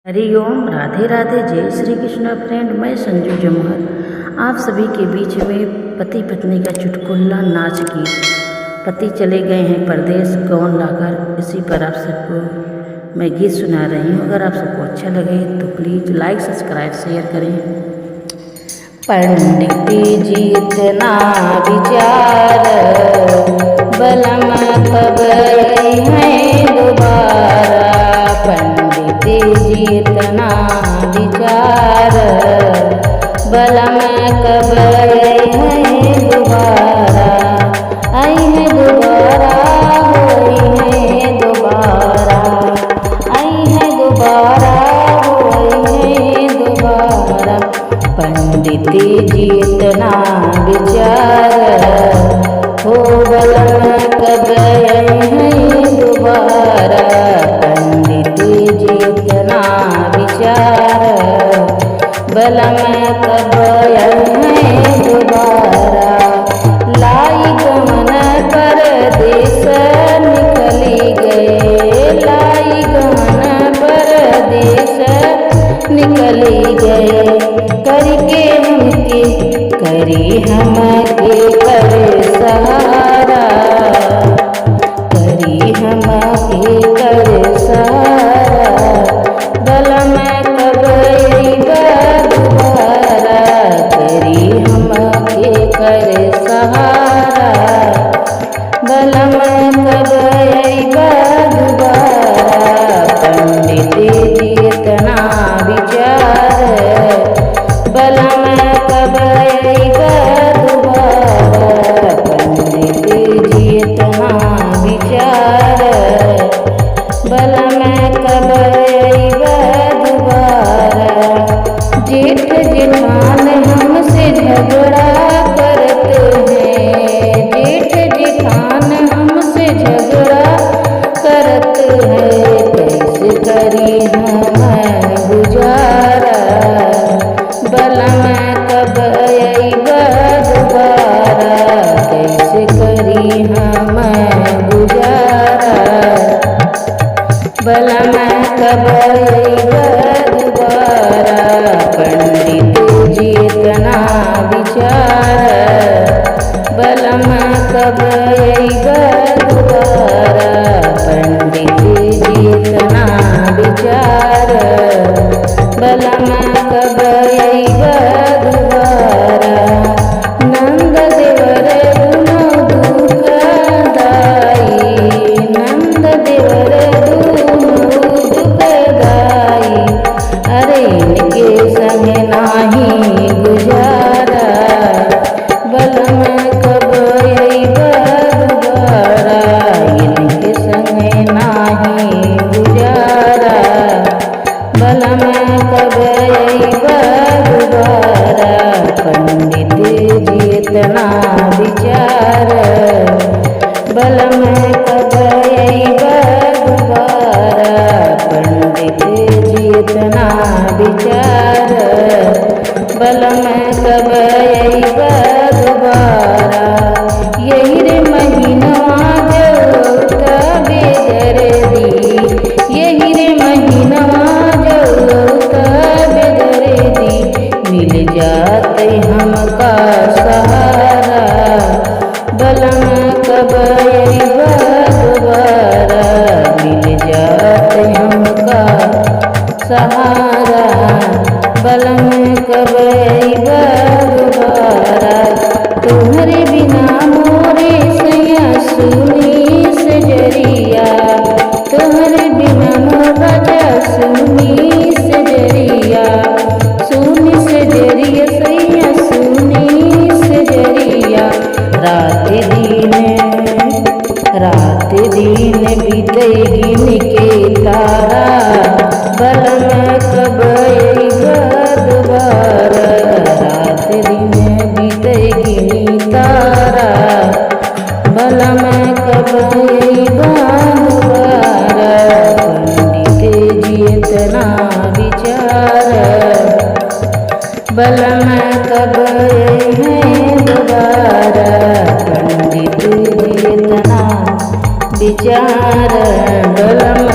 हरिओम, राधे राधे, जय श्री कृष्ण फ्रेंड। मैं संजू जमहर आप सभी के बीच में पति पत्नी का चुटकुला नाच गीत। पति चले गए हैं परदेश गौन लाकर, इसी पर आप सबको मैं गीत सुना रही हूँ। अगर आप सबको अच्छा लगे तो प्लीज़ लाइक सब्सक्राइब शेयर करें। पंडित जी इतना विचार बलम कब हैं दोबारा। पंडित जी इतना विचार बलम कब हैं दोबारा। आई है दोबारा, आई है दोबारा, आई है दोबारा, आई है दोबारा। पंडित जी इतना विचार हो बलम कब हैं दोबारा। पंडित जी इतना विचार बलम कब हैं दोबारा। लाई गमन परदेश निकली गए, लाई गमन परदेश निकली गए। करके हमके करी हमके कर सहारा, करी हमके कर सहारा। बलम कब दोबारा, करी हमके कर सहारा। बलम कब दोबारा। पंडित जी इतना विचार बलम कब दोबारा। पंडित जी इतना विचार बलम कब दोबारा। जेठ जेठान हमसे झगड़ा करते हैं, जेठ जेठान हमसे झगड़ा करते हैं। कैसे करी हम गुजारा। बलम कब दोबारा, कैसे करी हम गुजारा। बलम कब दोबारा। पंडित जी इतना विचार बलम कब दोबारा। पंडित जी इतना विचार बलम कब दोबारा। नंद देवर दुनो दुखदाई, नंद देवर दुनो दुखदाई। अरे इनके संग नाही गुजारा। बलम कब दोबारा, इनके संग नाही गुजारा। बलम कब दोबारा। पंडित जी इतना विचार बलम कब दोबारा। पंडित जी इतना विचार बलम कब दोबारा। यही रे महीनवा जो बेदर्दी, यही रे महीनवा जो बेदर्दी। मिल जाते हमका सहारा। बलम कब दोबारा, मिल जाते हमका सहारा। बलम कब दोबारा। तुम्हारे बिना मोरे सैया सुनी सजरिया, तुम्हारे बिना मोरा सुनी सजरिया। सुनी सजरिया सैया सुनी सजरिया। रात दिन बीते गिन के तारा। बलम कब दोबारा। रात दिन बीते गिन तारा। बलम कब दोबारा। पंडित जी इतना विचार बलम कब हैं दोबारा। पंडित जी इतना विचार बलम